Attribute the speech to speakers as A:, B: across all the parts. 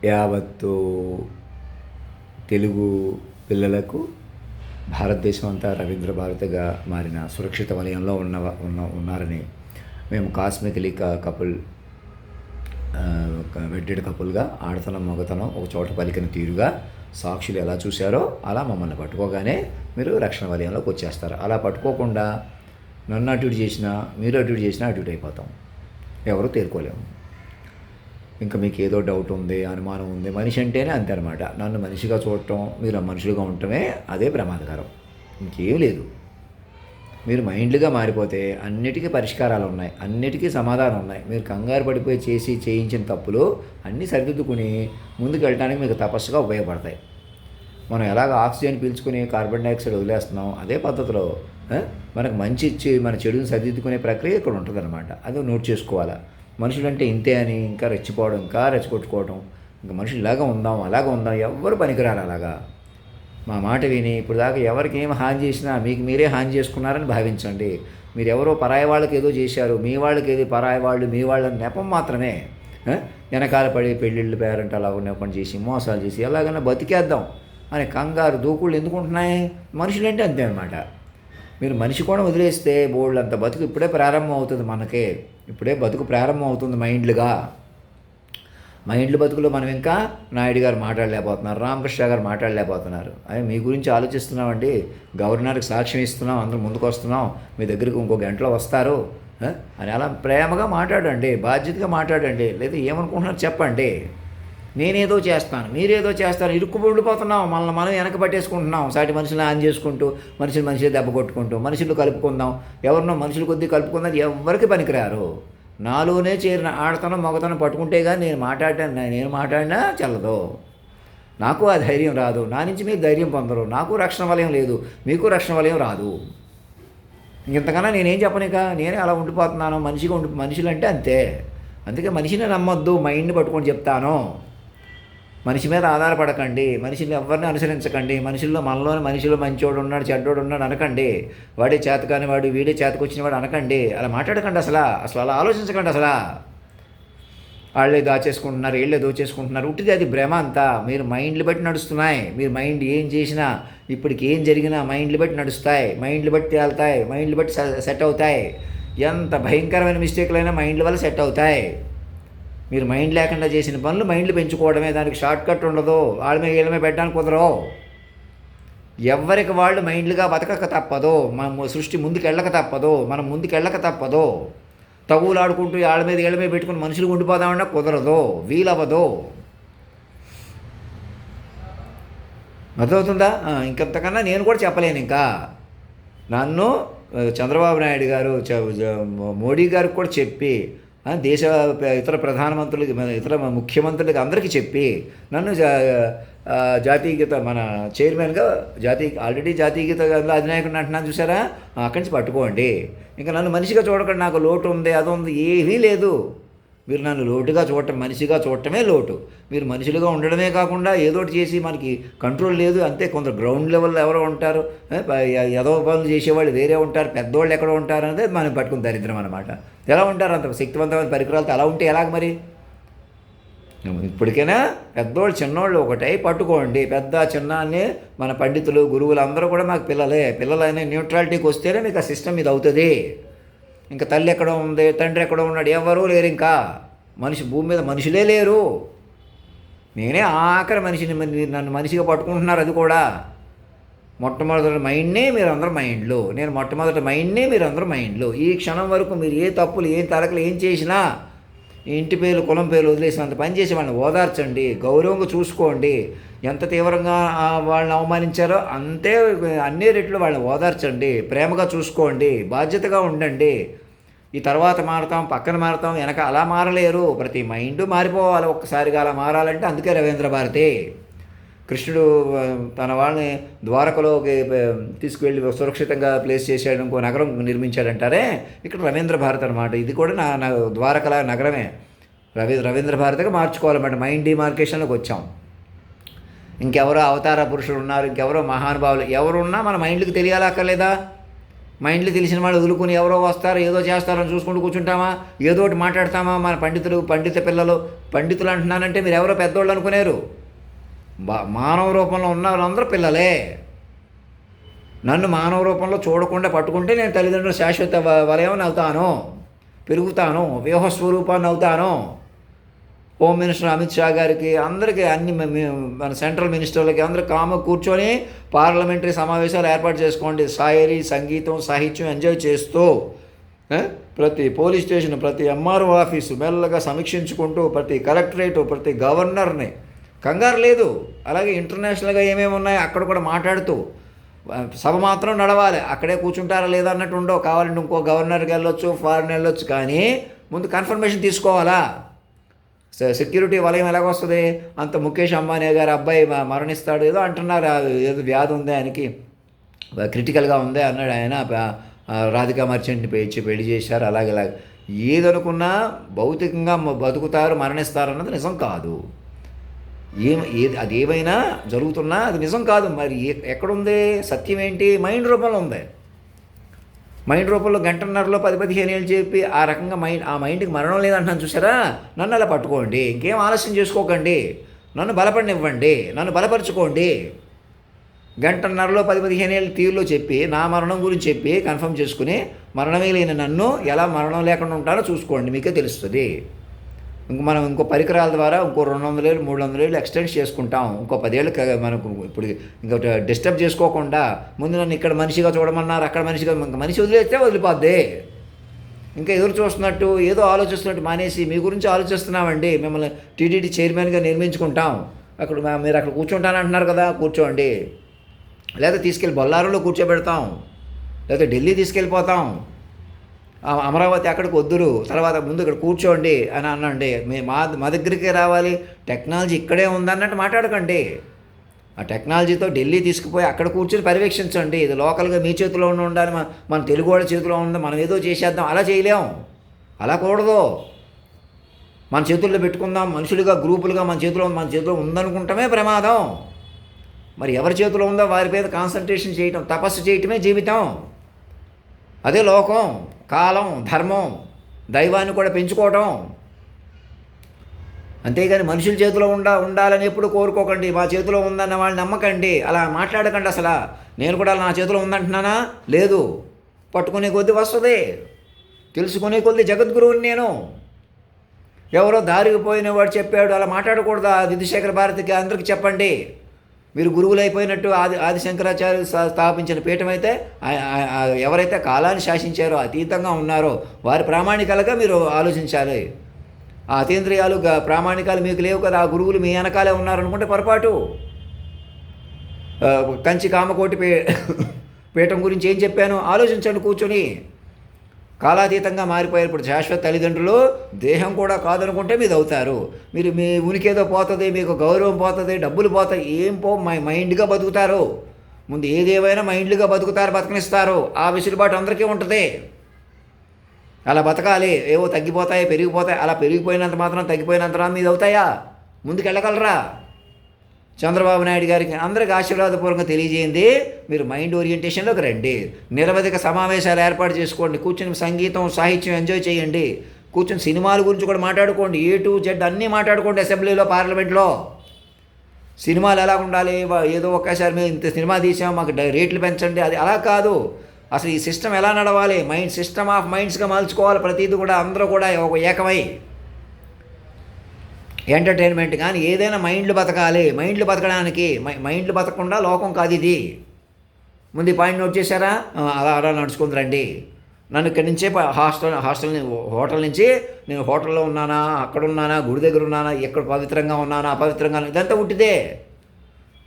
A: యావత్తు తెలుగు పిల్లలకు భారతదేశం అంతా రవీంద్ర భారతిగా మారిన సురక్షిత వలయంలో ఉన్నారని మేము కాస్మికలీ కపుల్, వెడ్డెడ్ కపుల్గా ఆడతనం మగతనం ఒక చోట పలికిన తీరుగా సాక్షులు ఎలా చూశారో అలా మమ్మల్ని పట్టుకోగానే మీరు రక్షణ వలయంలోకి వచ్చేస్తారు. అలా పట్టుకోకుండా నన్ను అటు ఇటు చేసినా, మీరు అటు ఇటు చేసినా అటు ఇటు అయిపోతాం. ఎవరు తేరుకోలేము. ఇంకా మీకు ఏదో డౌట్ ఉంది, అనుమానం ఉంది, మనిషి అంటేనే అంతే అనమాట. నన్ను మనిషిగా చూడటం, మీరు మనుషులుగా ఉండటమే అదే ప్రమాదకరం, ఇంకేం లేదు. మీరు మైండ్లుగా మారిపోతే అన్నిటికీ పరిష్కారాలు ఉన్నాయి, అన్నిటికీ సమాధానం ఉన్నాయి. మీరు కంగారు పడిపోయి చేయించిన తప్పులు అన్నీ సరిదిద్దుకుని ముందుకు వెళ్ళడానికి మీకు తపస్సుగా ఉపయోగపడతాయి. మనం ఎలాగ ఆక్సిజన్ పీల్చుకుని కార్బన్ డైఆక్సైడ్ వదిలేస్తున్నాం, అదే పద్ధతిలో మనకు మంచి ఇచ్చి మన చెడుని సరిదిద్దుకునే ప్రక్రియ ఇక్కడ ఉంటుందన్నమాట. అది నోట్ చేసుకోవాలా. మనుషులంటే ఇంతే అని ఇంకా రెచ్చిపోవడం, ఇంకా రెచ్చగొట్టుకోవడం, ఇంకా మనుషులు ఇలాగ ఉందాం అలాగ ఉందాం, ఎవ్వరు పనికిరారు అలాగా. మా మాట విని ఇప్పుడు దాకా ఎవరికి ఏం హాని చేసినా మీకు మీరే హాని చేసుకున్నారని భావించండి. మీరు ఎవరో పరాయి వాళ్ళకి ఏదో చేశారు, మీ వాళ్ళకి ఏది పరాయి వాళ్ళు మీ వాళ్ళ నెపం మాత్రమే. వెనకాల పడి పెళ్ళిళ్ళు పేరంటే అలా నెపం చేసి మోసాలు చేసి ఎలాగైనా బతికేద్దాం అని కంగారు దూకుళ్ళు ఎందుకుంటున్నాయి? మనుషులంటే అంతే అనమాట. మీరు మనిషి కూడా వదిలేస్తే బోల్డ్ అంత బతుకు ఇప్పుడే ప్రారంభం అవుతుంది. మనకే ఇప్పుడే బతుకు ప్రారంభం అవుతుంది. మైండ్లు బతుకులో మనం ఇంకా నాయుడు గారు మాట్లాడలేకపోతున్నారు, రామకృష్ణ గారు మాట్లాడలేకపోతున్నారు. అదే మీ గురించి ఆలోచిస్తున్నామండి, గవర్నర్కి సాక్ష్యం ఇస్తున్నాం, అందరూ ముందుకు వస్తున్నాం, మీ దగ్గరికి ఇంకో గంటలో వస్తారు అని అలా ప్రేమగా మాట్లాడండి, బాధ్యతగా మాట్లాడండి. లేదా ఏమనుకుంటున్నారు చెప్పండి. నేనేదో చేస్తాను, మీరేదో చేస్తారు, ఇరుక్కుబడిపోతున్నాం, మనల్ని మనం వెనక పట్టేసుకుంటున్నాం. సాటి మనుషులను ఆన్ చేసుకుంటూ మనుషులు దెబ్బ కొట్టుకుంటూ మనుషులు కలుపుకుందాం, ఎవరినో మనుషులు కొద్దీ కలుపుకుందాం, ఎవరికి పనికిరారు. నాలోనే చేరిన ఆడతనం మగతనం పట్టుకుంటే కానీ నేను మాట్లాడినా చెల్లదు. నాకు ఆ ధైర్యం రాదు, నా నుంచి మీరు ధైర్యం పొందరు. నాకు రక్షణ వలయం లేదు, మీకు రక్షణ వలయం రాదు. ఇంతకన్నా నేనేం చెప్పనిక, నేనే అలా ఉండిపోతున్నాను. మనుషులు అంటే అంతే. అందుకే మనిషిని నమ్మొద్దు, మైండ్ని పట్టుకొని చెప్తాను. మనిషి మీద ఆధారపడకండి, మనిషిని ఎవరిని అనుసరించకండి. మనిషిలో మంచోడు ఉన్నాడు, చెడ్డోడు ఉన్నాడు అనకండి. వాడే చేతకాని వాడు, వీడే చేతకొచ్చిన వాడు అనకండి. అలా మాట్లాడకండి. అసలు అలా ఆలోచించకండి. అసలు వాళ్ళే దాచేసుకుంటున్నారు, వీళ్ళే దోచేసుకుంటున్నారు. ఉట్టిది అది భ్రమ అంతా. మీరు మైండ్లు బట్టి నడుస్తున్నాయి. మీరు మైండ్ ఏం చేసినా, ఇప్పటికి ఏం జరిగినా మైండ్లు బట్టి నడుస్తాయి, మైండ్లు బట్టి తేలుతాయి, మైండ్లు బట్టి సెట్ అవుతాయి. ఎంత భయంకరమైన మిస్టేక్లైనా మైండ్ల వల్ల సెట్ అవుతాయి. మీరు మైండ్ లేకుండా చేసిన పనులు మైండ్లు పెంచుకోవడమే, దానికి షార్ట్ కట్ ఉండదు. వాళ్ళ మీద వీళ్ళ మీద పెట్టడానికి కుదరవు. ఎవరికి వాళ్ళు మైండ్లుగా బతకక తప్పదు. మన సృష్టి ముందుకెళ్ళక తప్పదు, మనం ముందుకెళ్ళక తప్పదు. తగువులు ఆడుకుంటూ వాళ్ళ మీద వీళ్ళ మీద పెట్టుకుని మనుషులు ఉండిపోదామన్నా కుదరదు, వీలవ్వదు. అర్థమవుతుందా? ఇంకంతకన్నా నేను కూడా చెప్పలేను. ఇంకా నన్ను చంద్రబాబు నాయుడు గారు, మోడీ గారికి కూడా చెప్పి, దేశ ఇతర ప్రధానమంత్రులకి, ఇతర ముఖ్యమంత్రులకి అందరికీ చెప్పి, నన్ను జాతీయ గీత మన చైర్మన్గా ఆల్రెడీ జాతీయ గీత అధినాయకుడిని అంటున్నాను చూసారా, అక్కడి నుంచి పట్టుకోండి. ఇంకా నన్ను మనిషిగా చూడకండి. నాకు లోటు ఉంది, అది ఉంది, ఏమీ లేదు. మీరు నన్ను లోటుగా చూడటం, మనిషిగా చూడటమే లోటు. మీరు మనుషులుగా ఉండడమే కాకుండా ఏదోటి చేసి మనకి కంట్రోల్ లేదు. అంతే. కొందరు గ్రౌండ్ లెవెల్లో ఎవరో ఉంటారు, ఏదో పనులు చేసేవాళ్ళు వేరే ఉంటారు, పెద్దవాళ్ళు ఎక్కడో ఉంటారు అనేది మనం పట్టుకుని దరిద్రం అనమాట. ఎలా ఉంటారు? అంత శక్తివంతమైన పరికరాలతో అలా ఉంటే ఎలాగ మరి? ఇప్పటికైనా పెద్దోళ్ళు చిన్నోళ్ళు ఒకటై పట్టుకోండి. పెద్ద చిన్న అని మన పండితులు గురువులు అందరూ కూడా మాకు పిల్లలనే న్యూట్రాలిటీకి వస్తేనే మీకు ఆ సిస్టమ్ ఇది అవుతుంది. ఇంకా తల్లి ఎక్కడో ఉంది, తండ్రి ఎక్కడో ఉన్నాడు, ఎవరూ లేరు. ఇంకా భూమి మీద మనుషులే లేరు. నేనే ఆఖరి మనిషిని. నన్ను మనిషిగా పట్టుకుంటున్నారు. అది కూడా మొట్టమొదటి మైండ్నే మీరందరూ మైండ్లు, నేను మొట్టమొదటి మైండ్నే మీరందరూ మైండ్లు. ఈ క్షణం వరకు మీరు ఏ తప్పులు, ఏం తరకలు ఏం చేసినా, ఇంటి పేరు కులం పేరు వదిలేసినంత పని చేసి వాళ్ళని ఓదార్చండి, గౌరవంగా చూసుకోండి. ఎంత తీవ్రంగా వాళ్ళని అవమానించారో అంతే అన్ని రెట్లు వాళ్ళని ఓదార్చండి, ప్రేమగా చూసుకోండి, బాధ్యతగా ఉండండి. ఈ తర్వాత మారతాం, పక్కన మారతాం, వెనక అలా మారలేరు. ప్రతి మైండ్ మారిపోవాలి ఒక్కసారిగా. అలా మారాలంటే అందుకే రవీంద్ర భారతి. కృష్ణుడు తన వాళ్ళని ద్వారకలోకి తీసుకువెళ్ళి సురక్షితంగా ప్లేస్ చేశాడు, ఇంకో నగరం నిర్మించాడంటారే, ఇక్కడ రవీంద్ర భారతి అనమాట. ఇది కూడా నా ద్వారకల నగరమే. రవీంద్ర భారతిగా మార్చుకోవాలన్నమాట. మైండ్ డిమార్కేషన్లోకి వచ్చాం. ఇంకెవరో అవతార పురుషులు ఉన్నారు, ఇంకెవరో మహానుభావులు ఎవరున్నా మన మైండ్కి తెలియాలక్కర్లేదా? మైండ్లో తెలిసిన వాళ్ళు వదులుకుని ఎవరో వస్తారు ఏదో చేస్తారని చూసుకుంటూ కూర్చుంటామా, ఏదో ఒకటి మాట్లాడతామా? మన పండిత పిల్లలు, పండితులు అంటున్నానంటే మీరు ఎవరో పెద్దోళ్ళు అనుకునేరు. మానవ రూపంలో ఉన్న వాళ్ళందరూ పిల్లలే. నన్ను మానవ రూపంలో చూడకుండా పట్టుకుంటే నేను తల్లిదండ్రులు శాశ్వత వలయం అవుతాను, పెరుగుతాను, వ్యూహస్వరూపాన్ని అవుతాను. హోమ్ మినిస్టర్ అమిత్ షా గారికి, అందరికీ, అన్ని మన సెంట్రల్ మినిస్టర్లకి అందరూ కూర్చొని పార్లమెంటరీ సమావేశాలు ఏర్పాటు చేసుకోండి. శాయరీ, సంగీతం, సాహిత్యం ఎంజాయ్ చేస్తూ ప్రతి పోలీస్ స్టేషన్, ప్రతి ఎంఆర్ఓ ఆఫీసు మెల్లగా సమీక్షించుకుంటూ, ప్రతి కలెక్టరేటు, ప్రతి గవర్నర్ని, కంగారు లేదు. అలాగే ఇంటర్నేషనల్గా ఏమేమి ఉన్నాయో అక్కడ కూడా మాట్లాడుతూ, సభ మాత్రం నడవాలి. అక్కడే కూర్చుంటారా లేదా అన్నట్టు ఉండవు. కావాలంటే ఇంకో గవర్నర్కి వెళ్ళొచ్చు, ఫారెన్ వెళ్ళొచ్చు, కానీ ముందు కన్ఫర్మేషన్ తీసుకోవాలా? సెక్యూరిటీ వలయం ఎలాగొస్తుంది? అంత ముఖేష్ అంబానీ గారు అబ్బాయి మరణిస్తాడు ఏదో అంటున్నారు, ఏదో వ్యాధి ఉంది ఆయనకి, క్రిటికల్గా ఉంది అన్నాడు ఆయన. రాధికా మర్చెంట్ని పెళ్లి చేశారు. అలాగే ఏదనుకున్నా భౌతికంగా బతుకుతారు, మరణిస్తారు అన్నది నిజం కాదు. అది ఏమైనా జరుగుతున్నా అది నిజం కాదు. మరి ఎక్కడుంది సత్యం? ఏంటి? మైండ్ రూపంలో ఉంది. మైండ్ రూపంలో గంటన్నరలో 10-15 ఏళ్ళు చెప్పి ఆ రకంగా ఆ మైండ్కి మరణం లేదంటున్నాను చూసారా? నన్ను అలా పట్టుకోండి, ఇంకేం ఆలస్యం చేసుకోకండి, నన్ను బలపడినివ్వండి, నన్ను బలపరచుకోండి. గంటన్నరలో 10-15 ఏళ్ళు తీరులో చెప్పి నా మరణం గురించి చెప్పి కన్ఫర్మ్ చేసుకుని మరణమే లేని నన్ను ఎలా మరణం లేకుండా ఉంటారో చూసుకోండి, మీకే తెలుస్తుంది. మనం ఇంకో పరికరాల ద్వారా ఇంకో 200 ఏళ్ళు 300 ఏళ్ళు ఎక్స్టెండ్ చేసుకుంటాం. ఇంకో 10 ఏళ్ళు మనకు ఇప్పుడు ఇంకా డిస్టర్బ్ చేసుకోకుండా, ముందు నన్ను ఇక్కడ మనిషిగా చూడమన్నారు, అక్కడ మనిషిగా, మనిషి వదిలేస్తే వదిలిపోద్ది. ఇంకా ఎదురు చూస్తున్నట్టు ఏదో ఆలోచిస్తున్నట్టు మానేసి మీ గురించి ఆలోచిస్తున్నామండి, మిమ్మల్ని టీటీడీ చైర్మన్గా నిర్మించుకుంటాం, మీరు అక్కడ కూర్చుంటానంటున్నారు కదా, కూర్చోండి. లేదా తీసుకెళ్ళి బొల్లారంలో కూర్చోబెడతాం, లేదా ఢిల్లీ తీసుకెళ్ళిపోతాం, అమరావతి అక్కడికి వద్దురు, తర్వాత ముందు ఇక్కడ కూర్చోండి అని అనండి. మా దగ్గరికి రావాలి, టెక్నాలజీ ఇక్కడే ఉందన్నట్టు మాట్లాడకండి. ఆ టెక్నాలజీతో ఢిల్లీ తీసుకుపోయి అక్కడ కూర్చొని పర్యవేక్షించండి. ఇది లోకల్గా మీ చేతిలో ఉండాలి, మన తెలుగు వాళ్ళ చేతిలో ఉంది, మనం ఏదో చేసేద్దాం, అలా చేయలేం, అలా కూడదు. మన చేతుల్లో పెట్టుకుందాం, మనుషులుగా గ్రూపులుగా మన చేతిలో ఉందనుకుంటమే ప్రమాదం. మరి ఎవరి చేతిలో ఉందో వారి మీద కాన్సన్ట్రేషన్ చేయటం, తపస్సు చేయటమే జీవితం. అదే లోకం, కాలం, ధర్మం, దైవాన్ని కూడా పెంచుకోవటం. అంతేగాని మనుషుల చేతిలో ఉండాలని ఎప్పుడు కోరుకోకండి. మా చేతిలో ఉందన్న వాళ్ళని నమ్మకండి, అలా మాట్లాడకండి. అసలు నేను కూడా నా చేతిలో ఉందంటున్నానా? లేదు. పట్టుకునే కొద్దీ వస్తుంది, తెలుసుకునే కొద్దీ జగద్గురువుని నేను. ఎవరో దారికి పోయిన వాడు చెప్పాడు అలా మాట్లాడకూడదా? విధుశేఖర భారతికి అందరికీ చెప్పండి. మీరు గురువులు అయిపోయినట్టు ఆది శంకరాచార్యులు స్థాపించిన పీఠం అయితే, ఎవరైతే కాలాన్ని శాసించారో, అతీతంగా ఉన్నారో వారి ప్రామాణికాలుగా మీరు ఆలోచించాలి. ఆ అతీంద్రియాలు ప్రామాణికాలు మీకు లేవు కదా, ఆ గురువులు మీ వెనకాలే ఉన్నారనుకుంటే పొరపాటు. కంచి కామకోటి పీఠం గురించి ఏం చెప్పాను ఆలోచించండి కూర్చొని. కాలాతీతంగా మారిపోయారు. ఇప్పుడు శాశ్వత తల్లిదండ్రులు దేహం కూడా కాదనుకుంటే మీది అవుతారు. మీరు మీ ఉనికేదో పోతుంది, మీకు గౌరవం పోతుంది, డబ్బులు పోతాయి, ఏం మైండ్గా బతుకుతారు. ముందు ఏదేమైనా మైండ్లుగా బతుకుతారు, బతకనిస్తారు. ఆ వెసులుబాటు అందరికీ ఉంటుంది. అలా బతకాలి. ఏవో తగ్గిపోతాయి, పెరిగిపోతాయి. అలా పెరిగిపోయినంత మాత్రం తగ్గిపోయినంత మీది అవుతాయా? ముందుకు వెళ్ళగలరా? చంద్రబాబు నాయుడు గారికి అందరికి ఆశీర్వాదపూర్వకంగా తెలియజేయండి, మీరు మైండ్ ఓరియంటేషన్లోకి రండి. నిరవధిక సమావేశాలు ఏర్పాటు చేసుకోండి, కూర్చొని సంగీతం, సాహిత్యం ఎంజాయ్ చేయండి, కూర్చొని సినిమాల గురించి కూడా మాట్లాడుకోండి. A to Z అన్నీ మాట్లాడుకోండి. అసెంబ్లీలో, పార్లమెంట్లో సినిమాలు ఎలా ఉండాలి, ఏదో ఒక్కసారి మేము ఇంత సినిమా తీసాం మాకు రేట్లు పెంచండి, అది అలా కాదు. అసలు ఈ సిస్టమ్ ఎలా నడవాలి, సిస్టమ్ ఆఫ్ మైండ్స్గా మలుచుకోవాలి. ప్రతిదీ కూడా అందరూ కూడా ఒక ఏకమై ఎంటర్టైన్మెంట్ కానీ ఏదైనా మైండ్లు బతకాలి. మైండ్లు బతకడానికి మైండ్లు బతకకుండా లోకం కాదు ఇది. ముందు పాయింట్ నోట్ చేశారా? అలా నడుచుకుందిరండి. నన్ను ఇక్కడి నుంచే హోటల్ నుంచి నేను హోటల్లో ఉన్నానా, అక్కడ ఉన్నానా, గుడి దగ్గర ఉన్నానా, ఎక్కడ పవిత్రంగా ఉన్నానా, అపవిత్రంగా, ఇదంతా ఉట్టిదే.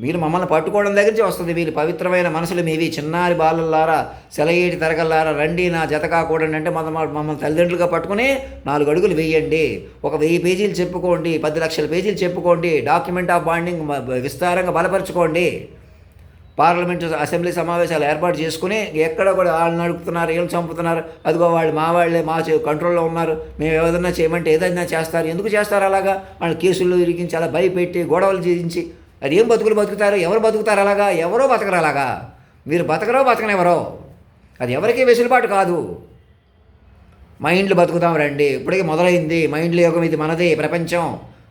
A: మీరు మమ్మల్ని పట్టుకోవడం దగ్గర నుంచి వస్తుంది. మీరు పవిత్రమైన మనసులు మీవి, చిన్నారి బాలల్లారా, సెలయేటి తరగల్లారా, రండి నా జత కాకూడండి అంటే మమ్మల్ని తల్లిదండ్రులుగా పట్టుకుని 4 అడుగులు వేయండి. ఒక 1000 పేజీలు చెప్పుకోండి, 10 లక్షల పేజీలు చెప్పుకోండి, డాక్యుమెంట్ ఆఫ్ బాండింగ్ విస్తారంగా బలపరచుకోండి. పార్లమెంటు అసెంబ్లీ సమావేశాలు ఏర్పాటు చేసుకుని ఎక్కడ కూడా వాళ్ళు నడుపుతున్నారు, ఏం చంపుతున్నారు, అదిగో వాళ్ళు మా వాళ్ళే మా కంట్రోల్లో ఉన్నారు, మేము ఏదైనా చేయమంటే ఏదైనా చేస్తారు. ఎందుకు చేస్తారు అలాగా? వాళ్ళు కేసుల్లో ఇరికించి అలా భయపెట్టి గొడవలు చేయించి అది ఏం బతుకులు బతుకుతారు? ఎవరు బతుకుతారు అలాగా? ఎవరో బతకరు అలాగా. మీరు బతకరో బతకనెవరో. అది ఎవరికీ వెసులుబాటు కాదు. మైండ్లు బతుకుతాం రండి, ఇప్పటికే మొదలైంది మైండ్ల యోగం, ఇది మనదే ప్రపంచం.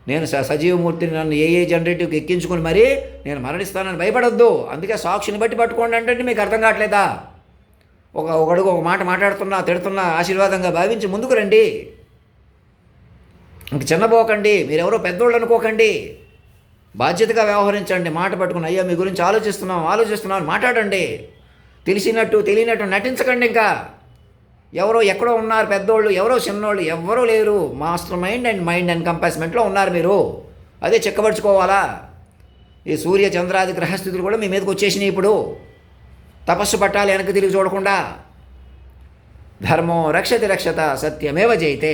A: నేను సజీవమూర్తిని, నన్ను ఏ జనరేటివ్కి ఎక్కించుకుని మరీ నేను మరణిస్తానని భయపడొద్దు. అందుకే సాక్షిని బట్టి పట్టుకోండి అంటే మీకు అర్థం కావట్లేదా? ఒక మాట మాట్లాడుతున్నా, తిడుతున్నా ఆశీర్వాదంగా భావించి ముందుకు రండి. ఇంక చిన్నపోకండి, మీరెవరో పెద్దోళ్ళు అనుకోకండి. బాధ్యతగా వ్యవహరించండి. మాట పట్టుకుని అయ్యా మీ గురించి ఆలోచిస్తున్నాం మాట్లాడండి. తెలిసినట్టు తెలియనట్టు నటించకండి. ఇంకా ఎవరో ఎక్కడో ఉన్నారు పెద్దోళ్ళు, ఎవరో చిన్నోళ్ళు, ఎవరో లేరు. మాస్టర్ మైండ్ అండ్ ఎంకంపాస్మెంట్లో ఉన్నారు మీరు. అదే చెక్కబడుచుకోవాలా. ఈ సూర్య చంద్రాది గ్రహస్థితులు కూడా మీ మీదకి వచ్చేసినాయి. ఇప్పుడు తపస్సు పట్టాలి వెనక్కి తిరిగి చూడకుండా. ధర్మో రక్షతి రక్షత సత్యమేవ జయితే.